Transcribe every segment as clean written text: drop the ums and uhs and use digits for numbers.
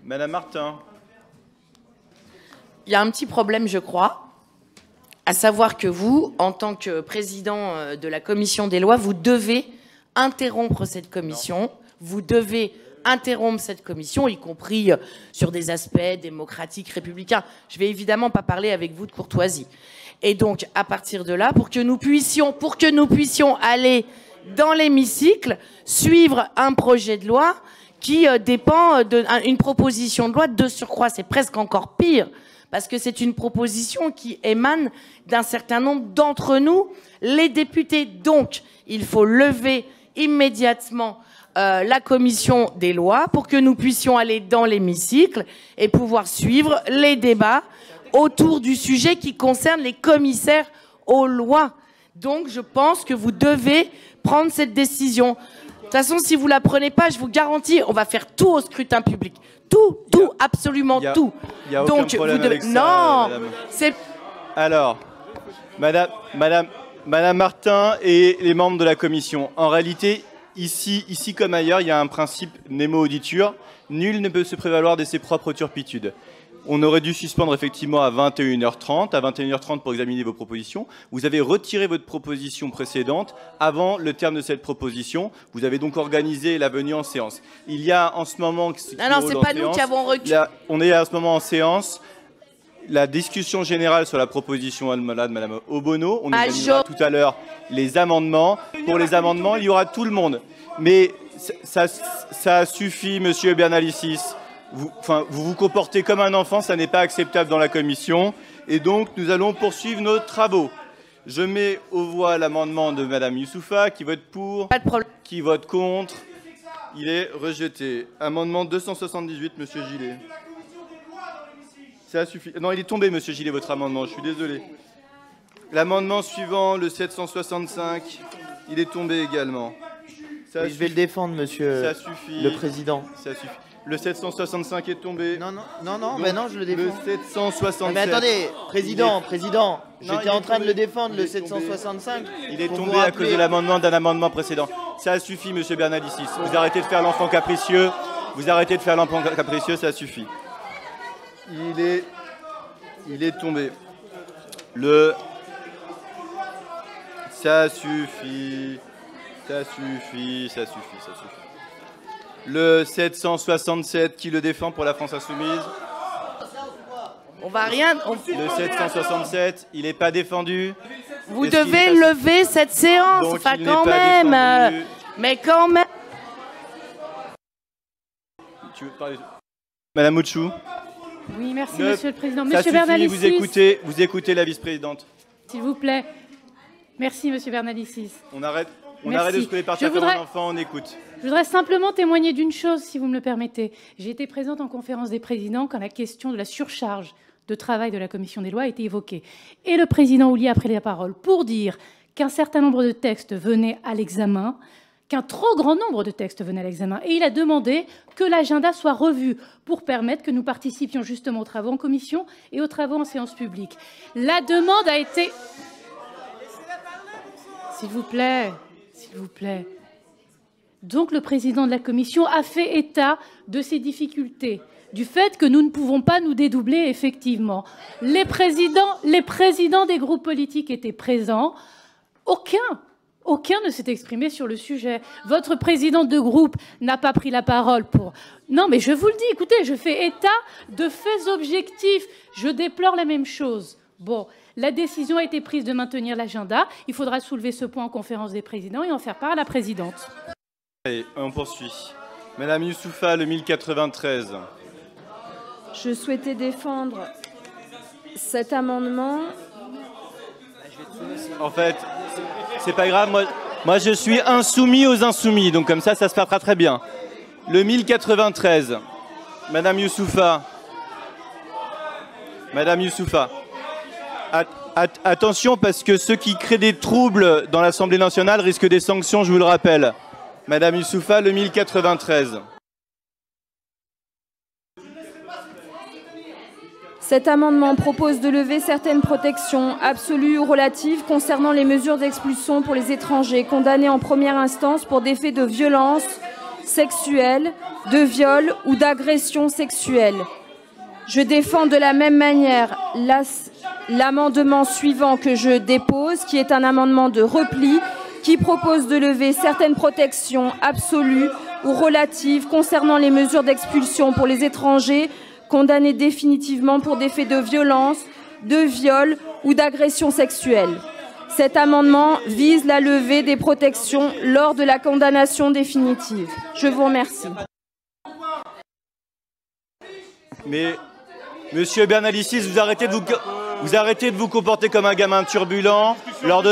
Madame Martin. Il y a un petit problème, je crois, à savoir que vous, en tant que président de la commission des lois, vous devez interrompre cette commission. Non. Vous devez interrompre cette commission, y compris sur des aspects démocratiques, républicains. Je vais évidemment pas parler avec vous de courtoisie. Et donc, à partir de là, pour que nous puissions aller dans l'hémicycle, suivre un projet de loi qui dépend d'une proposition de loi de surcroît. C'est presque encore pire, parce que c'est une proposition qui émane d'un certain nombre d'entre nous, les députés. Donc, il faut lever immédiatement la commission des lois pour que nous puissions aller dans l'hémicycle et pouvoir suivre les débats autour du sujet qui concerne les commissaires aux lois. Donc, je pense que vous devez prendre cette décision. De toute façon, si vous la prenez pas, je vous garantis, on va faire tout au scrutin public. Tout, absolument tout. Il n'y a aucun problème avec ça, non, c'est... Alors, Madame Martin et les membres de la commission, en réalité, ici comme ailleurs, il y a un principe nemo auditur. Nul ne peut se prévaloir de ses propres turpitudes. On aurait dû suspendre effectivement à 21h30, pour examiner vos propositions. Vous avez retiré votre proposition précédente avant le terme de cette proposition. Vous avez donc organisé la venue en séance. Il y a en ce moment... Non, c'est pas nous qui avons reculé. On est en ce moment en séance. La discussion générale sur la proposition de Madame Obono. On examinera tout à l'heure les amendements. Pour les amendements, il y aura tout le monde. Mais ça suffit, Monsieur Bernalicis. Vous vous comportez comme un enfant, ça n'est pas acceptable dans la commission. Et donc, nous allons poursuivre nos travaux. Je mets aux voix l'amendement de Madame Youssoufa, qui vote pour, qui vote contre. Il est rejeté. Amendement 278, Monsieur Gillet. Ça suffit. Non, il est tombé, Monsieur Gillet, votre amendement, je suis désolé. L'amendement suivant, le 765, il est tombé également. Je vais le défendre, Monsieur le Président. Ça suffit. Le 765 est tombé. Non, mais non, je le défends. Le 767. Mais attendez, Président, j'étais en train de le défendre, le 765. Il est tombé à cause de l'amendement d'un amendement précédent. Ça suffit, Monsieur Bernalicis. Vous arrêtez de faire l'enfant capricieux. Ça suffit. Il est tombé. Ça suffit. Le 767, qui le défend pour la France Insoumise? On va rien... Le 767, il n'est pas défendu. Vous devez lever cette séance, donc, enfin quand même. Mais quand même... Tu veux parler? Madame Mouchou. Oui, merci, Monsieur le Président. Monsieur Bernalicis. Vous écoutez la vice-présidente. S'il vous plaît. Merci, Monsieur Bernalicis. On arrête de se partir comme un enfant, on écoute. Je voudrais simplement témoigner d'une chose, si vous me le permettez. J'ai été présente en conférence des présidents quand la question de la surcharge de travail de la Commission des lois a été évoquée. Et le président Houllier a pris la parole pour dire qu'un certain nombre de textes venaient à l'examen, qu'un trop grand nombre de textes venaient à l'examen. Et il a demandé que l'agenda soit revu pour permettre que nous participions justement aux travaux en commission et aux travaux en séance publique. La demande a été... S'il vous plaît. Donc le président de la commission a fait état de ces difficultés, du fait que nous ne pouvons pas nous dédoubler effectivement. Les présidents des groupes politiques étaient présents. Aucun ne s'est exprimé sur le sujet. Votre président de groupe n'a pas pris la parole pour... Non, mais je vous le dis, écoutez, je fais état de faits objectifs. Je déplore la même chose. Bon, la décision a été prise de maintenir l'agenda. Il faudra soulever ce point en conférence des présidents et en faire part à la présidente. Allez, on poursuit. Madame Youssoufa, le 1093. Je souhaitais défendre cet amendement. En fait, c'est pas grave. Moi, je suis insoumis aux insoumis. Donc comme ça se passera très bien. Le 1093. Madame Youssoufa. Attention, parce que ceux qui créent des troubles dans l'Assemblée nationale risquent des sanctions, je vous le rappelle. Madame Youssoufa, le 1093. Cet amendement propose de lever certaines protections absolues ou relatives concernant les mesures d'expulsion pour les étrangers condamnés en première instance pour des faits de violence sexuelle, de viol ou d'agression sexuelle. Je défends de la même manière l'amendement suivant que je dépose, qui est un amendement de repli, qui propose de lever certaines protections absolues ou relatives concernant les mesures d'expulsion pour les étrangers condamnés définitivement pour des faits de violence, de viol ou d'agression sexuelle. Cet amendement vise la levée des protections lors de la condamnation définitive. Je vous remercie. Mais, Monsieur Bernalicis, vous arrêtez de vous comporter comme un gamin turbulent lors de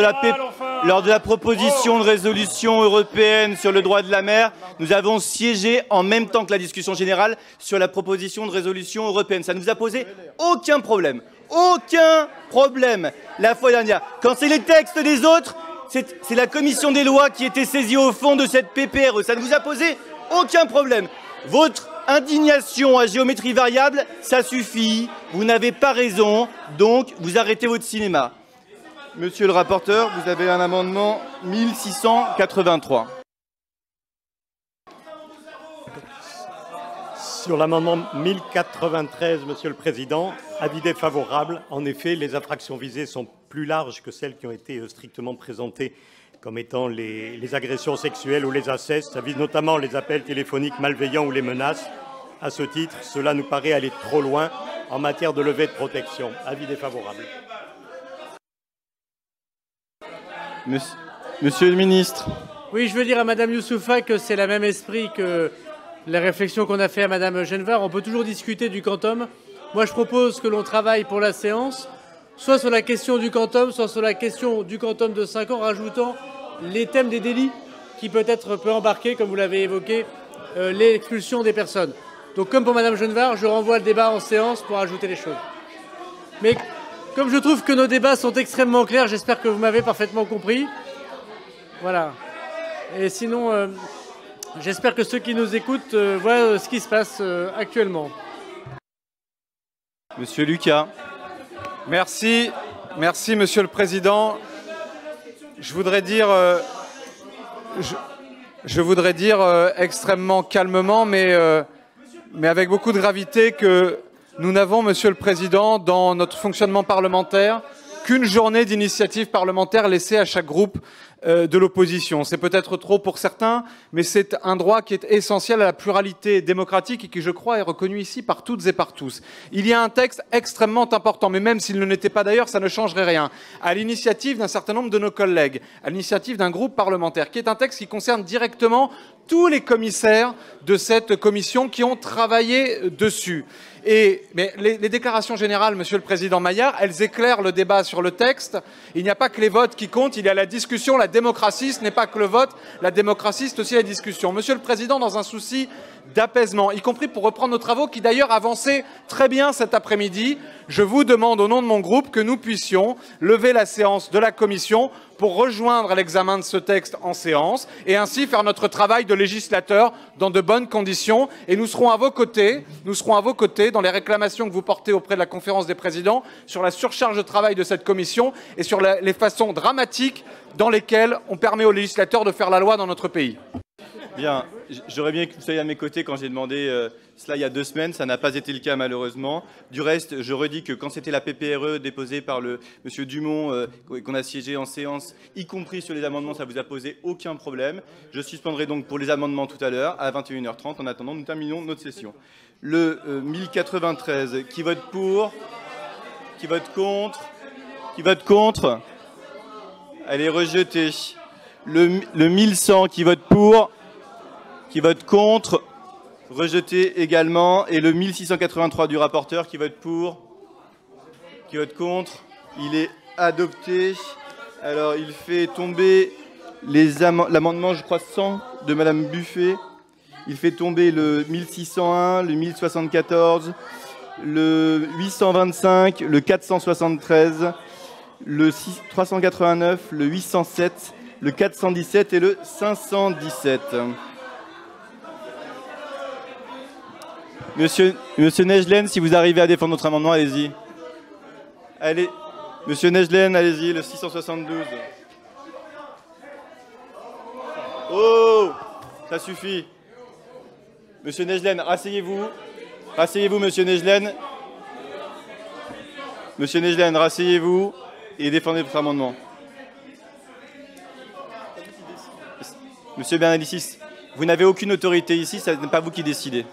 la proposition de résolution européenne sur le droit de la mer. Nous avons siégé en même temps que la discussion générale sur la proposition de résolution européenne. Ça ne nous a posé aucun problème. Aucun problème la fois dernière. Quand c'est les textes des autres, c'est la commission des lois qui était saisie au fond de cette PPRE. Ça ne vous a posé aucun problème. Votre indignation à géométrie variable, ça suffit. Vous n'avez pas raison, donc vous arrêtez votre cinéma. Monsieur le rapporteur, vous avez un amendement 1683. Sur l'amendement 1093, Monsieur le Président, avis défavorable. En effet, les infractions visées sont plus larges que celles qui ont été strictement présentées comme étant les agressions sexuelles ou les incestes. Ça vise notamment les appels téléphoniques malveillants ou les menaces. À ce titre, cela nous paraît aller trop loin en matière de levée de protection. Avis défavorable. Monsieur le ministre. Oui, je veux dire à Madame Youssoufa que c'est le même esprit que les réflexions qu'on a fait à Madame Genevard. On peut toujours discuter du quantum. Moi, je propose que l'on travaille pour la séance, soit sur la question du quantum, soit sur la question du quantum de 5 ans, rajoutant les thèmes des délits qui peut-être peut embarquer, comme vous l'avez évoqué, l'expulsion des personnes. Donc, comme pour Madame Genevard, je renvoie le débat en séance pour ajouter les choses. Mais comme je trouve que nos débats sont extrêmement clairs, j'espère que vous m'avez parfaitement compris. Voilà. Et sinon, j'espère que ceux qui nous écoutent voient ce qui se passe actuellement. Monsieur Lucas. Merci, Monsieur le Président. Je voudrais dire extrêmement calmement, mais avec beaucoup de gravité, que nous n'avons, Monsieur le Président, dans notre fonctionnement parlementaire, qu'une journée d'initiative parlementaire laissée à chaque groupe de l'opposition. C'est peut-être trop pour certains, mais c'est un droit qui est essentiel à la pluralité démocratique et qui, je crois, est reconnu ici par toutes et par tous. Il y a un texte extrêmement important, mais même s'il ne l'était pas d'ailleurs, ça ne changerait rien, à l'initiative d'un certain nombre de nos collègues, à l'initiative d'un groupe parlementaire, qui est un texte qui concerne directement tous les commissaires de cette commission qui ont travaillé dessus. Mais les déclarations générales, Monsieur le Président Maillard, elles éclairent le débat sur le texte. Il n'y a pas que les votes qui comptent, il y a la discussion, la démocratie, ce n'est pas que le vote, la démocratie, c'est aussi la discussion. Monsieur le Président, dans un souci d'apaisement, y compris pour reprendre nos travaux, qui d'ailleurs avançaient très bien cet après-midi, je vous demande au nom de mon groupe que nous puissions lever la séance de la commission pour rejoindre l'examen de ce texte en séance et ainsi faire notre travail de législateur dans de bonnes conditions. Et nous serons à vos côtés dans les réclamations que vous portez auprès de la conférence des présidents sur la surcharge de travail de cette commission et sur les façons dramatiques dans lesquelles on permet aux législateurs de faire la loi dans notre pays. Bien, j'aurais bien que vous soyez à mes côtés quand j'ai demandé cela il y a 2 semaines. Ça n'a pas été le cas malheureusement. Du reste, je redis que quand c'était la PPRE déposée par Monsieur Dumont qu'on a siégé en séance, y compris sur les amendements, ça vous a posé aucun problème. Je suspendrai donc pour les amendements tout à l'heure à 21h30. En attendant, nous terminons notre session. Le 1093, qui vote pour? Qui vote contre? Qui vote contre? Elle est rejetée. Le 1100, qui vote pour? Qui vote contre? Rejeté également. Et le 1683 du rapporteur, qui vote pour? Qui vote contre? Il est adopté. Alors, il fait tomber l'amendement, je crois, 100 de Madame Buffet. Il fait tomber le 1601, le 1074, le 825, le 473, le 389, le 807, le 417 et le 517. Monsieur Nejlen, si vous arrivez à défendre notre amendement, allez-y. Allez, Monsieur Nejlen, allez-y, le 672. Oh, ça suffit. Monsieur Nejlen, rasseyez-vous. Rasseyez-vous, monsieur Nejlen. Monsieur Nejlen, rasseyez-vous et défendez votre amendement. Monsieur Bernalicis, vous n'avez aucune autorité ici, ce n'est pas vous qui décidez.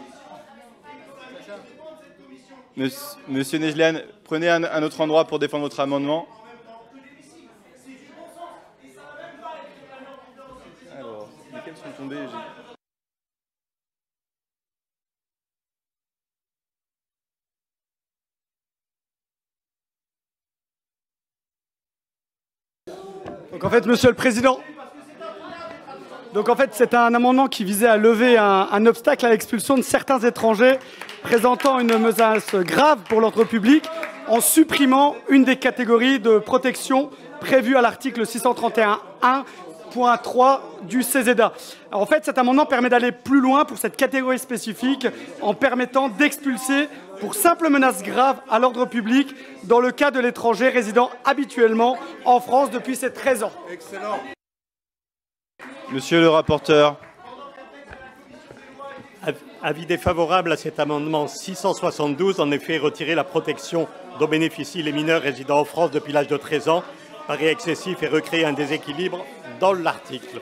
Monsieur Nejlen, prenez un autre endroit pour défendre votre amendement. Alors, lesquels sont tombés? Donc en fait, Monsieur le Président, c'est un amendement qui visait à lever un obstacle à l'expulsion de certains étrangers présentant une menace grave pour l'ordre public en supprimant une des catégories de protection prévues à l'article 631.1.3 du CESEDA. Alors en fait, cet amendement permet d'aller plus loin pour cette catégorie spécifique en permettant d'expulser pour simple menace grave à l'ordre public dans le cas de l'étranger résidant habituellement en France depuis ses 13 ans. Excellent. Monsieur le rapporteur. Avis défavorable à cet amendement 672. En effet, retirer la protection dont bénéficient les mineurs résidant en France depuis l'âge de 13 ans paraît excessif et recréer un déséquilibre dans l'article.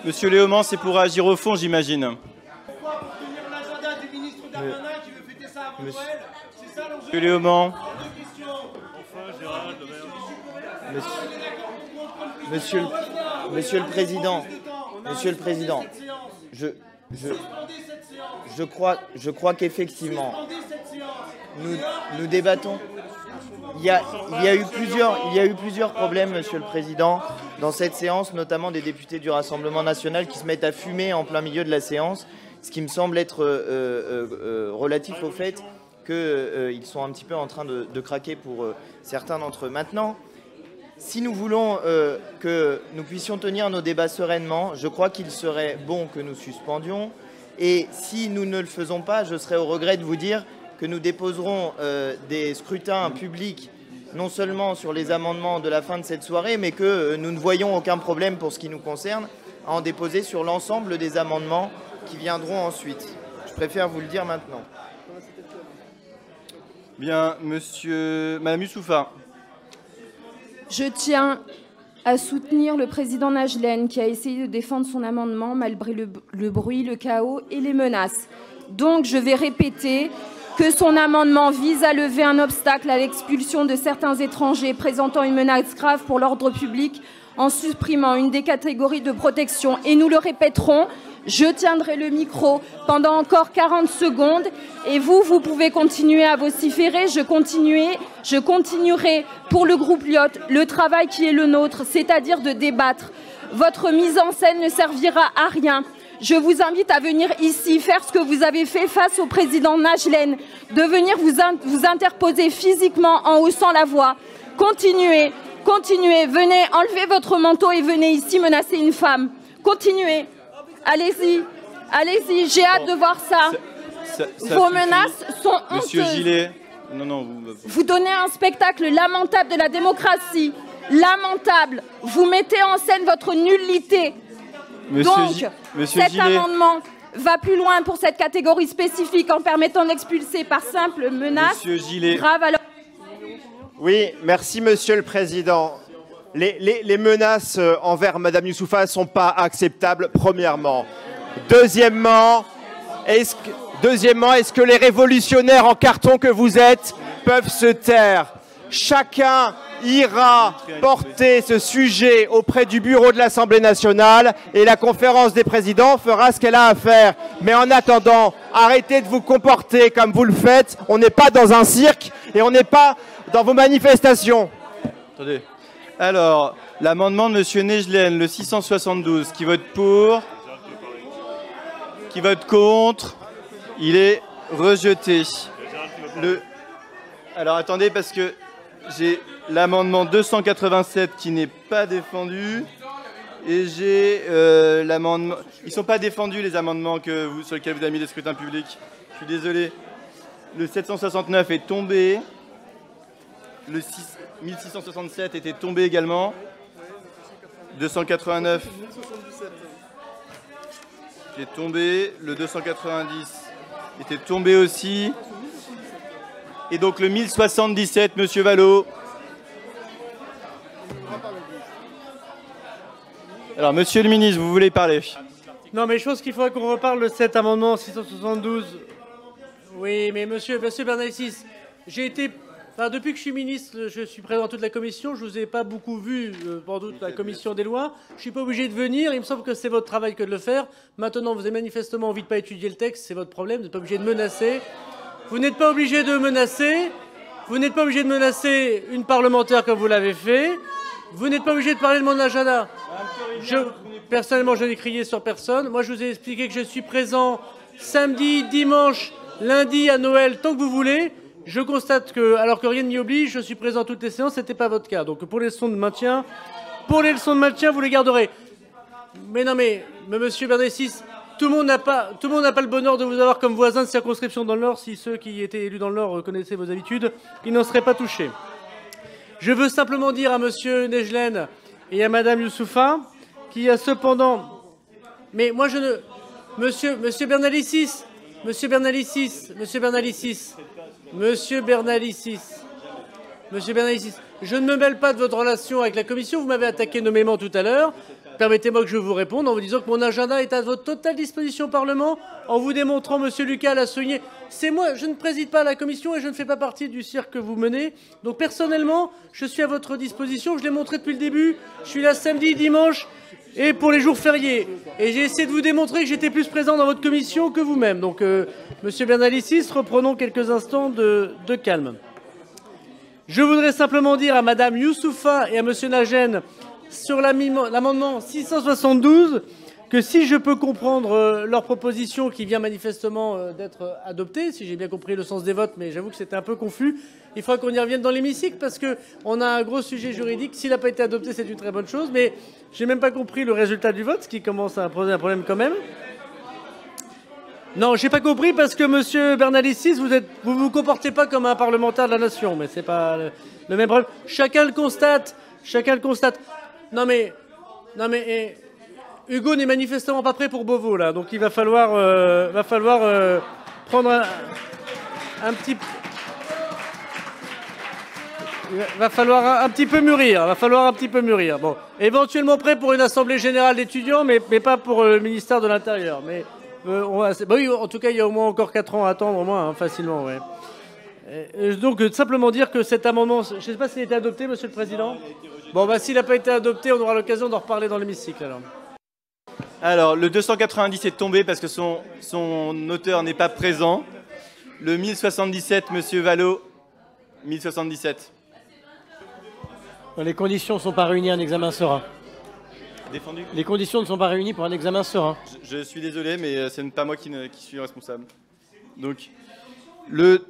Monsieur Léaumont, c'est pour agir au fond, j'imagine. Monsieur Léaumont. Monsieur le Président, je crois qu'effectivement, nous débattons. Il y a eu plusieurs problèmes, Monsieur le Président, dans cette séance, notamment des députés du Rassemblement national qui se mettent à fumer en plein milieu de la séance, ce qui me semble être relatif au fait qu'ils sont un petit peu en train de craquer pour certains d'entre eux. Maintenant, si nous voulons que nous puissions tenir nos débats sereinement, je crois qu'il serait bon que nous suspendions. Et si nous ne le faisons pas, je serais au regret de vous dire que nous déposerons des scrutins publics, non seulement sur les amendements de la fin de cette soirée, mais que nous ne voyons aucun problème pour ce qui nous concerne à en déposer sur l'ensemble des amendements qui viendront ensuite. Je préfère vous le dire maintenant. Bien, Madame Youssoufa. Je tiens à soutenir le président Najlen qui a essayé de défendre son amendement malgré le bruit, le chaos et les menaces. Donc je vais répéter que son amendement vise à lever un obstacle à l'expulsion de certains étrangers présentant une menace grave pour l'ordre public en supprimant une des catégories de protection. Et nous le répéterons, je tiendrai le micro pendant encore 40 secondes et vous pouvez continuer à vociférer. Je continuerai pour le groupe Lyot le travail qui est le nôtre, c'est-à-dire de débattre. Votre mise en scène ne servira à rien. Je vous invite à venir ici faire ce que vous avez fait face au président Najlen, de venir vous interposer physiquement en haussant la voix. Continuez, venez enlever votre manteau et venez ici menacer une femme. Continuez. Allez-y, j'ai hâte de voir ça. Vos menaces sont honteuses. Monsieur Gillet, vous donnez un spectacle lamentable de la démocratie. Lamentable. Vous mettez en scène votre nullité. Cet amendement va plus loin pour cette catégorie spécifique en permettant d'expulser par simple menace grave. Oui, merci Monsieur le Président. Les menaces envers Madame Youssoufa ne sont pas acceptables, premièrement. Deuxièmement, est-ce que les révolutionnaires en carton que vous êtes peuvent se taire? Chacun ira porter ce sujet auprès du bureau de l'Assemblée nationale et la conférence des présidents fera ce qu'elle a à faire. Mais en attendant, arrêtez de vous comporter comme vous le faites. On n'est pas dans un cirque et on n'est pas dans vos manifestations. Attendez. Alors, l'amendement de Monsieur Nejlen, le 672, qui vote pour, qui vote contre, il est rejeté. Alors attendez, parce que j'ai l'amendement 287 qui n'est pas défendu et j'ai l'amendement... Ils ne sont pas défendus les amendements sur lesquels vous avez mis les scrutins publics. Je suis désolé. Le 769 est tombé. Le 1667 était tombé également. 289 qui est tombé. Le 290 était tombé aussi. Et donc le 1077, Monsieur Vallot. Alors, Monsieur le ministre, vous voulez parler? Non, mais je pense qu'il faudrait qu'on reparle de cet amendement 672. Oui, mais monsieur Bernalicis, j'ai été... Enfin, depuis que je suis ministre, je suis présent dans toute la commission. Je ne vous ai pas beaucoup vu pendant toute la commission des lois. Je ne suis pas obligé de venir. Il me semble que c'est votre travail que de le faire. Maintenant, vous avez manifestement envie de ne pas étudier le texte. C'est votre problème. Vous n'êtes pas obligé de menacer. Vous n'êtes pas obligé de menacer. Vous n'êtes pas obligé de menacer une parlementaire comme vous l'avez fait. Vous n'êtes pas obligé de parler de mon agenda. Personnellement, je n'ai crié sur personne. Moi, je vous ai expliqué que je suis présent samedi, dimanche, lundi, à Noël, tant que vous voulez. Je constate que, alors que rien ne m'y oblige, je suis présent à toutes les séances. Ce n'était pas votre cas. Donc, pour les leçons de maintien, vous les garderez. Mais non, mais monsieur Bernalicis, tout le monde n'a pas le bonheur de vous avoir comme voisin de circonscription dans le Nord. Si ceux qui étaient élus dans le Nord connaissaient vos habitudes, ils n'en seraient pas touchés. Je veux simplement dire à monsieur Nejlen et à madame Youssoufa qu'il y a cependant... Mais moi, je ne... Monsieur Bernalicis, je ne me mêle pas de votre relation avec la commission. Vous m'avez attaqué nommément tout à l'heure. Permettez-moi que je vous réponde en vous disant que mon agenda est à votre totale disposition au Parlement, en vous démontrant, monsieur Lucas l'a souligné, c'est moi, je ne préside pas la commission et je ne fais pas partie du cirque que vous menez. Donc personnellement, je suis à votre disposition, je l'ai montré depuis le début, je suis là samedi, dimanche et pour les jours fériés. Et j'ai essayé de vous démontrer que j'étais plus présent dans votre commission que vous-même. Donc, monsieur Bernalicis, reprenons quelques instants de calme. Je voudrais simplement dire à madame Youssoufa et à monsieur Najene, sur l'amendement 672, que si je peux comprendre leur proposition qui vient manifestement d'être adoptée, si j'ai bien compris le sens des votes, mais j'avoue que c'était un peu confus, il faudra qu'on y revienne dans l'hémicycle parce qu'on a un gros sujet juridique. S'il n'a pas été adopté, c'est une très bonne chose, mais j'ai même pas compris le résultat du vote, ce qui commence à poser un problème quand même. Non, j'ai pas compris parce que monsieur Bernalicis, vous vous comportez pas comme un parlementaire de la nation, mais c'est pas le même problème. Chacun le constate. Non mais, Hugo n'est manifestement pas prêt pour Beauvau là, donc il va falloir prendre un petit, va falloir un petit peu mûrir. Bon, éventuellement prêt pour une assemblée générale d'étudiants, mais pas pour le ministère de l'Intérieur. Mais oui, en tout cas, il y a au moins encore 4 ans à attendre, au moins, hein, facilement, ouais. Donc, simplement dire que cet amendement, je ne sais pas s'il a été adopté, Monsieur le Président. Bon, bah, s'il n'a pas été adopté, on aura l'occasion d'en reparler dans l'hémicycle, alors. Alors, le 290 est tombé parce que son auteur n'est pas présent. Le 1077, Monsieur Vallot, 1077. Les conditions ne sont pas réunies à un examen serein. Défendu. Les conditions ne sont pas réunies pour un examen serein. Je suis désolé, mais ce n'est pas moi qui suis responsable. Donc, le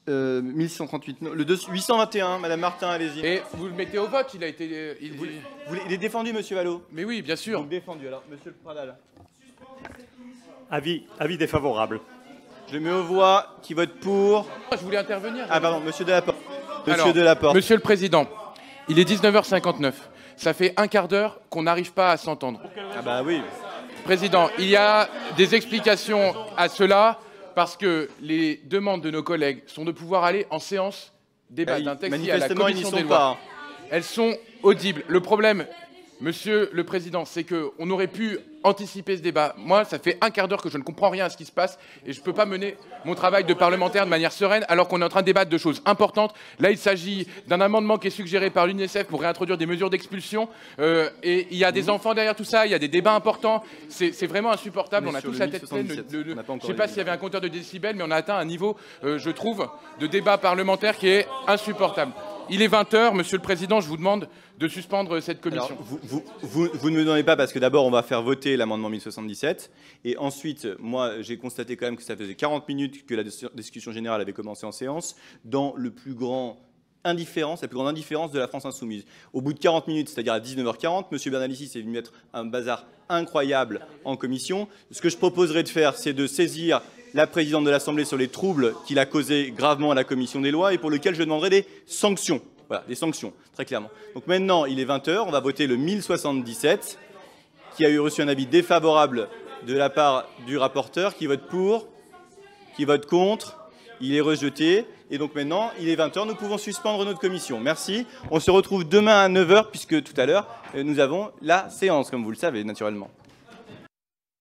1638, le 821, Madame Martin, allez-y. Et vous le mettez au vote, il a été... Il est défendu, Monsieur Vallot. Mais oui, bien sûr. Donc défendu, alors, Monsieur le Pradal. Avis défavorable. Je mets aux voix qui vote pour. Je voulais intervenir. Ah pardon, Monsieur Delaporte. Monsieur le Président, il est 19h59. Ça fait un quart d'heure qu'on n'arrive pas à s'entendre. Ah bah oui. Président, il y a des explications à cela parce que les demandes de nos collègues sont de pouvoir aller en séance débat d'un texte à la commission des lois. Elles sont audibles. Le problème, Monsieur le Président, c'est qu'on aurait pu anticiper ce débat. Moi, ça fait un quart d'heure que je ne comprends rien à ce qui se passe et je ne peux pas mener mon travail de parlementaire de manière sereine alors qu'on est en train de débattre de choses importantes. Là, il s'agit d'un amendement qui est suggéré par l'UNICEF pour réintroduire des mesures d'expulsion et il y a des enfants derrière tout ça, il y a des débats importants. C'est vraiment insupportable. On a tous la tête pleine. Je ne sais pas s'il y avait un compteur de décibels, mais on a atteint un niveau, je trouve, de débat parlementaire qui est insupportable. Il est 20h, Monsieur le Président, je vous demande de suspendre cette commission. Alors, vous ne me donnez pas parce que d'abord, on va faire voter l'amendement 1077. Et ensuite, moi, j'ai constaté quand même que ça faisait 40 minutes que la discussion générale avait commencé en séance dans la plus grande indifférence de la France insoumise. Au bout de 40 minutes, c'est-à-dire à 19h40, M. Bernalicis est venu mettre un bazar incroyable en commission. Ce que je proposerais de faire, c'est de saisir la présidente de l'Assemblée sur les troubles qu'il a causés gravement à la commission des lois et pour lesquels je demanderai des sanctions. Voilà, des sanctions, très clairement. Donc maintenant, il est 20h, on va voter le 1077, qui a reçu un avis défavorable de la part du rapporteur, qui vote pour, qui vote contre, il est rejeté. Et donc maintenant, il est 20h, nous pouvons suspendre notre commission. Merci. On se retrouve demain à 9h, puisque tout à l'heure, nous avons la séance, comme vous le savez, naturellement.